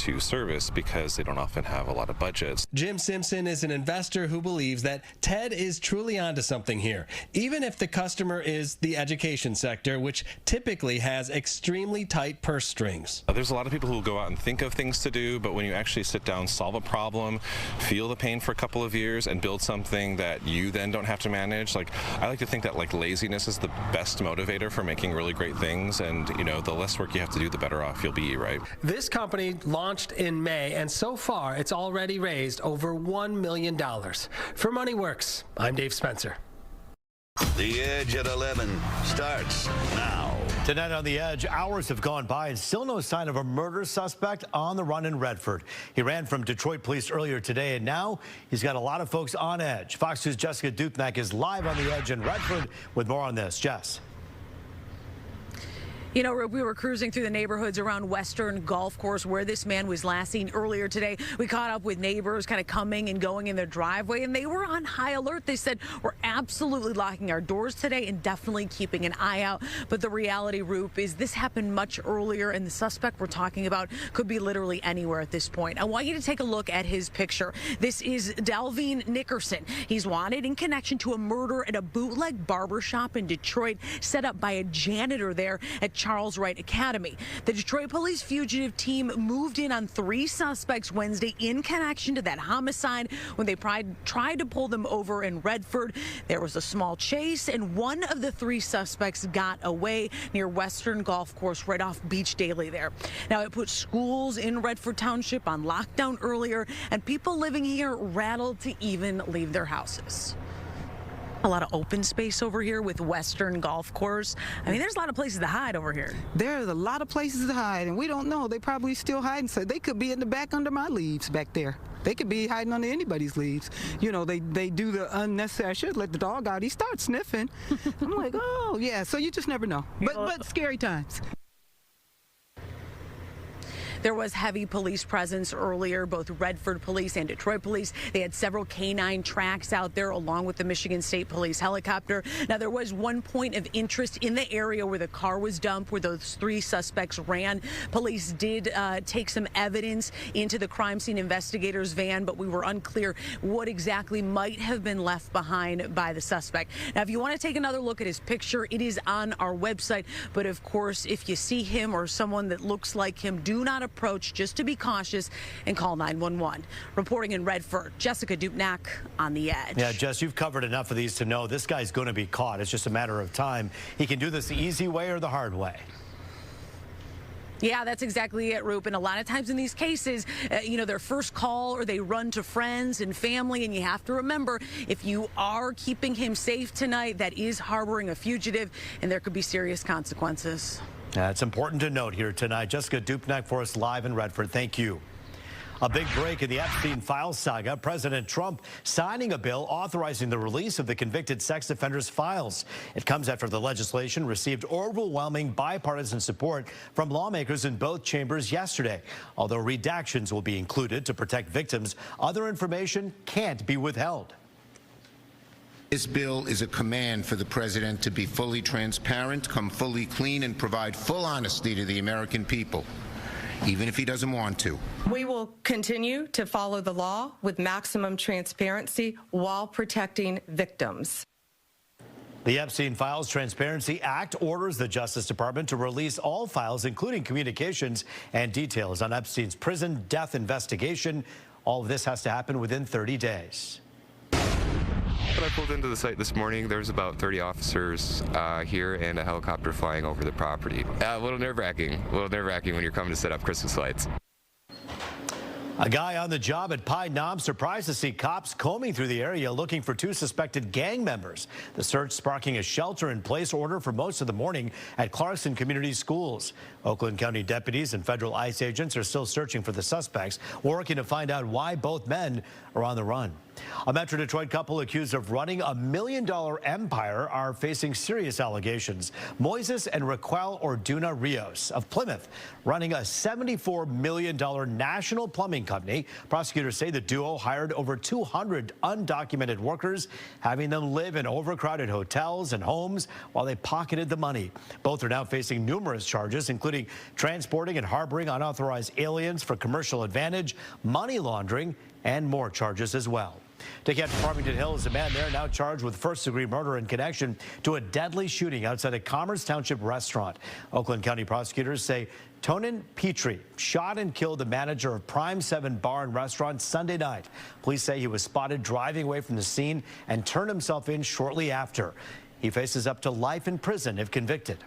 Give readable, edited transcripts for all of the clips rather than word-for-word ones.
to service because they don't often have a lot of budgets. Jim Simpson is an investor who believes that Ted is truly onto something here, even if the customer is the education sector, which typically has extremely tight purse strings. There's a lot of people who will go out and think of things to do, but when you actually sit down, solve a problem, feel the pain for a couple of years, and build something that you then don't have to manage, I like to think that laziness is the best motivator for making really great things, and the less work you have to do, the better off you'll be, right? This company launched in May, and so far it's already raised over $1 million. For MoneyWorks, I'm Dave Spencer. The Edge at 11 starts now. Tonight on The Edge, hours have gone by and still no sign of a murder suspect on the run in Redford. He ran from Detroit police earlier today, and now he's got a lot of folks on edge. Fox News' Jessica Dupnack is live on The Edge in Redford with more on this. Jess. We were cruising through the neighborhoods around Western Golf Course where this man was last seen earlier today. We caught up with neighbors kind of coming and going in their driveway, and they were on high alert. They said, we're absolutely locking our doors today and definitely keeping an eye out. But the reality, Roop, is this happened much earlier, and the suspect we're talking about could be literally anywhere at this point. I want you to take a look at his picture. This is Dalveen Nickerson. He's wanted in connection to a murder at a bootleg barbershop in Detroit set up by a janitor there at Charles Wright Academy. The Detroit Police fugitive team moved in on 3 suspects Wednesday in connection to that homicide. When they tried to pull them over in Redford, there was a small chase, and one of the 3 suspects got away near Western Golf Course right off Beach Daily there. Now, it put schools in Redford Township on lockdown earlier, and people living here rattled to even leave their houses. A lot of open space over here with Western Golf Course. I mean, there's a lot of places to hide over here. There's a lot of places to hide, and we don't know. They probably still hiding. So they could be in the back under my leaves back there. They could be hiding under anybody's leaves. They do the unnecessary. I should let the dog out. He starts sniffing. I'm like, oh, yeah. So you just never know. But scary times. There was heavy police presence earlier, both Redford police and Detroit police. They had several canine tracks out there along with the Michigan State Police helicopter. Now, there was one point of interest in the area where the car was dumped, where those 3 suspects ran. Police did take some evidence into the crime scene investigators' van, but we were unclear what exactly might have been left behind by the suspect. Now, if you want to take another look at his picture, it is on our website. But of course, if you see him or someone that looks like him, do not approach, just to be cautious, and call 911. Reporting in Redford, Jessica Dupnack on The Edge. Yeah, Jess, you've covered enough of these to know this guy's going to be caught. It's just a matter of time. He can do this the easy way or the hard way. Yeah, that's exactly it, Roop. And a lot of times in these cases, their first call or they run to friends and family. And you have to remember, if you are keeping him safe tonight, that is harboring a fugitive, and there could be serious consequences. It's important to note here tonight. Jessica Dupnack for us live in Redford. Thank you. A big break in the Epstein files saga. President Trump signing a bill authorizing the release of the convicted sex offenders' files. It comes after the legislation received overwhelming bipartisan support from lawmakers in both chambers yesterday. Although redactions will be included to protect victims, other information can't be withheld. This bill is a command for the president to be fully transparent, come fully clean, and provide full honesty to the American people, even if he doesn't want to. We will continue to follow the law with maximum transparency while protecting victims. The Epstein Files Transparency Act orders the Justice Department to release all files, including communications and details on Epstein's prison death investigation. All of this has to happen within 30 days. When I pulled into the site this morning, there was about 30 officers here and a helicopter flying over the property. A little nerve-wracking when you're coming to set up Christmas lights. A guy on the job at Pine Knob surprised to see cops combing through the area looking for 2 suspected gang members. The search sparking a shelter-in-place order for most of the morning at Clarkson Community Schools. Oakland County deputies and federal ICE agents are still searching for the suspects, working to find out why both men are on the run. A Metro Detroit couple accused of running $1 million empire are facing serious allegations. Moises and Raquel Orduna Rios of Plymouth running a $74 million national plumbing company. Prosecutors say the duo hired over 200 undocumented workers, having them live in overcrowded hotels and homes while they pocketed the money. Both are now facing numerous charges, including transporting and harboring unauthorized aliens for commercial advantage, money laundering, and more charges as well. Taking out to Farmington Hills, a man there now charged with first-degree murder in connection to a deadly shooting outside a Commerce Township restaurant. Oakland County prosecutors say Tonin Petrie shot and killed the manager of Prime 7 Bar and Restaurant Sunday night. Police say he was spotted driving away from the scene and turned himself in shortly after. He faces up to life in prison if convicted.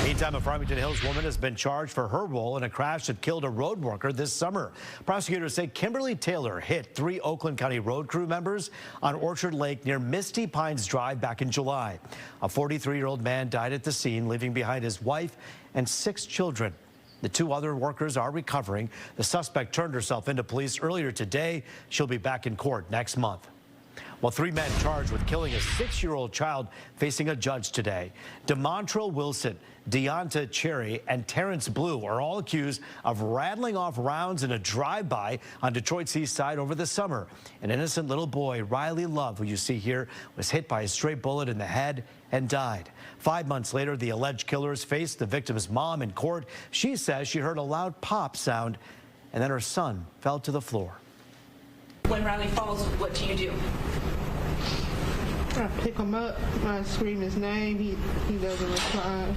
Meantime, a Farmington Hills woman has been charged for her role in a crash that killed a road worker this summer. Prosecutors say Kimberly Taylor hit 3 Oakland County road crew members on Orchard Lake near Misty Pines Drive back in July. A 43-year-old man died at the scene, leaving behind his wife and 6 children. The 2 other workers are recovering. The suspect turned herself into police earlier today. She'll be back in court next month. Well, 3 men charged with killing a 6-year-old child facing a judge today. DeMontrell Wilson, Deonta Cherry, and Terrence Blue are all accused of rattling off rounds in a drive-by on Detroit's east side over the summer. An innocent little boy, Riley Love, who you see here, was hit by a stray bullet in the head and died. 5 months later, the alleged killers faced the victim's mom in court. She says she heard a loud pop sound and then her son fell to the floor. When Riley falls, what do you do? I pick him up, I scream his name, he doesn't respond.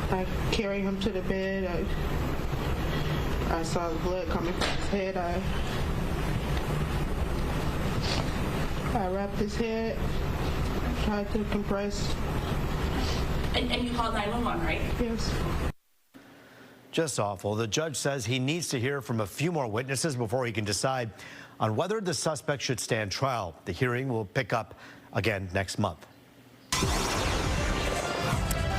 I carry him to the bed, I saw the blood coming from his head, I wrapped his head, tried to compress. And you called 911, right? Yes. Just awful. The judge says he needs to hear from a few more witnesses before he can decide on whether the suspect should stand trial. The hearing will pick up again next month.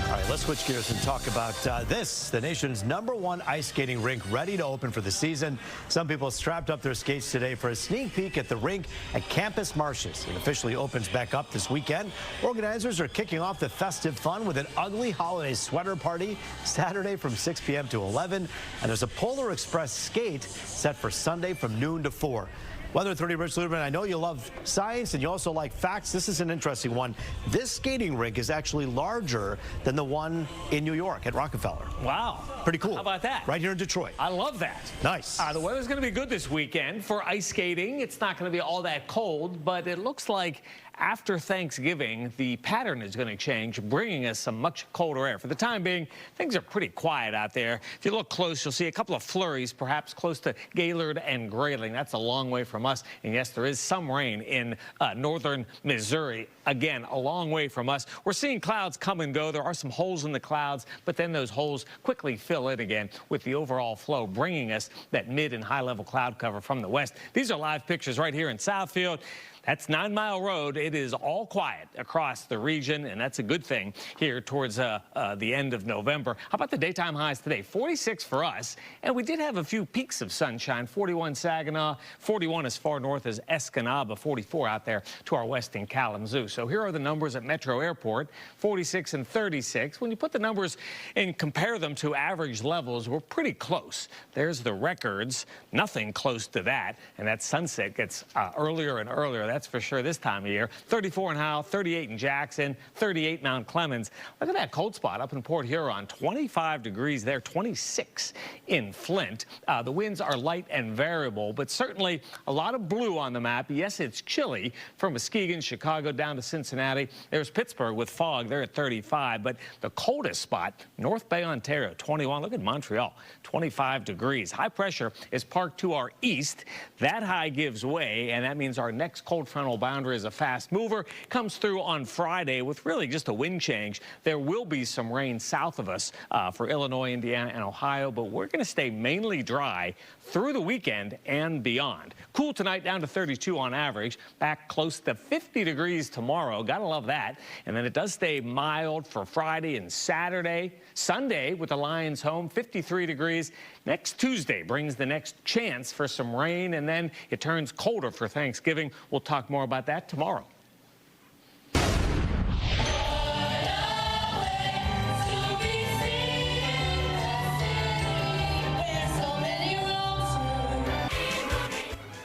All right, let's switch gears and talk about this. The nation's #1 ice skating rink ready to open for the season. Some people strapped up their skates today for a sneak peek at the rink at Campus Marshes. It officially opens back up this weekend. Organizers are kicking off the festive fun with an ugly holiday sweater party Saturday from 6 p.m. to 11. And there's a Polar Express skate set for Sunday from noon to 4. Weather 30, Rich Luderman. I know you love science and you also like facts. This is an interesting one. This skating rink is actually larger than the one in New York at Rockefeller. Wow. Pretty cool. How about that? Right here in Detroit. I love that. Nice. The weather's going to be good this weekend for ice skating. It's not going to be all that cold, but it looks like after Thanksgiving, the pattern is going to change, bringing us some much colder air. For the time being, things are pretty quiet out there. If you look close, you'll see a couple of flurries, perhaps close to Gaylord and Grayling. That's a long way from us. And yes, there is some rain in northern Missouri. Again, a long way from us. We're seeing clouds come and go. There are some holes in the clouds, but then those holes quickly fill in again with the overall flow, bringing us that mid and high-level cloud cover from the west. These are live pictures right here in Southfield. That's 9 Mile Road. It is all quiet across the region, and that's a good thing here towards the end of November. How about the daytime highs today? 46 for us, and we did have a few peaks of sunshine. 41 Saginaw, 41 as far north as Escanaba, 44 out there to our west in Kalamazoo. So here are the numbers at Metro Airport, 46 and 36. When you put the numbers and compare them to average levels, we're pretty close. There's the records, nothing close to that, and that sunset gets earlier and earlier. That's for sure this time of year. 34 in Howell, 38 in Jackson, 38 Mount Clemens. Look at that cold spot up in Port Huron. 25 degrees there, 26 in Flint. The winds are light and variable, but certainly a lot of blue on the map. Yes, it's chilly from Muskegon, Chicago down to Cincinnati. There's Pittsburgh with fog. They're at 35, but the coldest spot, North Bay, Ontario, 21. Look at Montreal, 25 degrees. High pressure is parked to our east. That high gives way, and that means our next cold cold frontal boundary is a fast mover. Comes through on Friday with really just a wind change. There will be some rain south of us for Illinois, Indiana, and Ohio, but we're going to stay mainly dry through the weekend and beyond. Cool tonight, down to 32 on average. Back close to 50 degrees tomorrow. Gotta love that. And then it does stay mild for Friday and Saturday. Sunday with the Lions home, 53 degrees. Next Tuesday brings the next chance for some rain, and then it turns colder for Thanksgiving. We'll talk more about that tomorrow.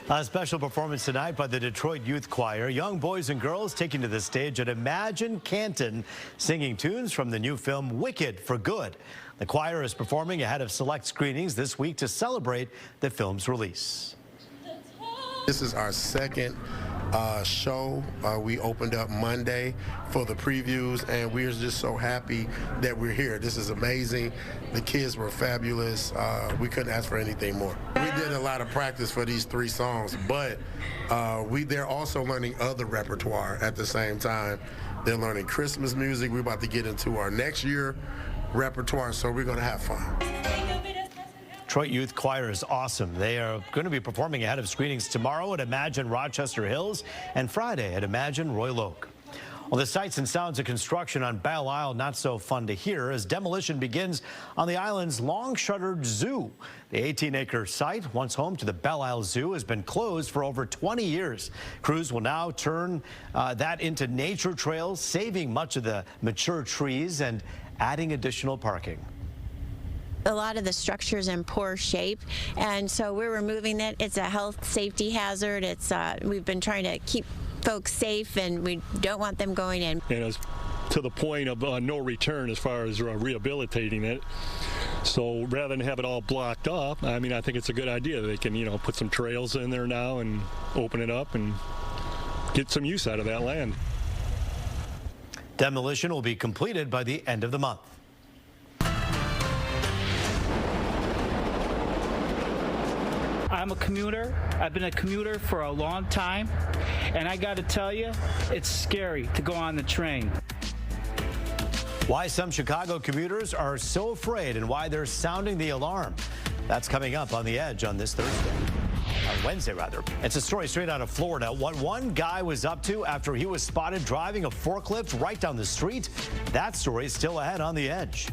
A special performance tonight by the Detroit Youth Choir. Young boys and girls taking to the stage at Imagine Canton, singing tunes from the new film Wicked for Good. The choir is performing ahead of select screenings this week to celebrate the film's release. This is our second show. We opened up Monday for the previews, and we're just so happy that we're here. This is amazing. The kids were fabulous. We couldn't ask for anything more. We did a lot of practice for these 3 songs, but they're also learning other repertoire at the same time. They're learning Christmas music. We're about to get into our next year repertoire, so we're going to have fun. Detroit Youth Choir is awesome. They are going to be performing ahead of screenings tomorrow at Imagine Rochester Hills and Friday at Imagine Royal Oak. Well, the sights and sounds of construction on Belle Isle not so fun to hear as demolition begins on the island's long-shuttered zoo. The 18-acre site, once home to the Belle Isle Zoo, has been closed for over 20 years. Crews will now turn that into nature trails, saving much of the mature trees and adding additional parking. A lot of the structure's in poor shape, and so we're removing it. It's a health safety hazard. We've been trying to keep folks safe, and we don't want them going in. And it's to the point of no return as far as rehabilitating it. So rather than have it all blocked up, I mean, I think it's a good idea. They can, put some trails in there now and open it up and get some use out of that land. Demolition will be completed by the end of the month. I'm a commuter. I've been a commuter for a long time, and I got to tell you, it's scary to go on the train. Why some Chicago commuters are so afraid and why they're sounding the alarm. That's coming up on The Edge on this Wednesday, rather. It's a story straight out of Florida. What one guy was up to after he was spotted driving a forklift right down the street. That story is still ahead on The Edge.